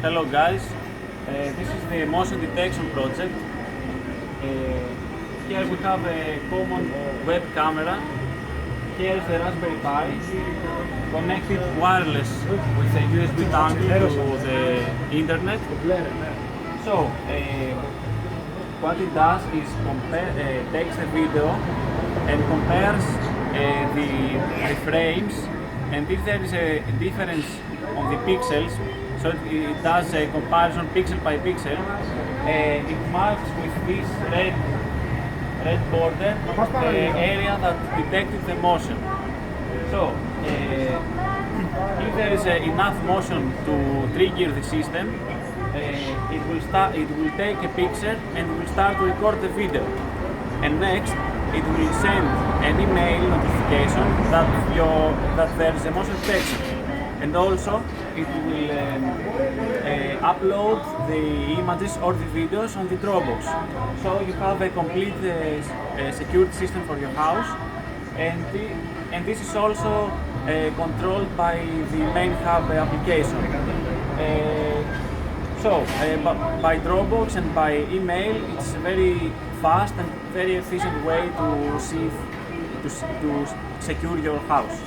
Hello guys, this is the motion detection project. Here we have a common web camera. Here is the Raspberry Pi connected wireless with a USB dongle to the internet. So what it does is takes the video and compares the frames, and if there is a difference on the pixels, so it does a comparison pixel by pixel. It marks with this red border the area that detected the motion. So if there is enough motion to trigger the system, it will take a picture and will start to record the video. And next, it will send an email notification that there is a motion detection. And also, it will upload the images or the videos on the Dropbox. So you have a complete security system for your house, and this is also controlled by the main hub application. By Dropbox and by email, it's a very fast and very efficient way to secure your house.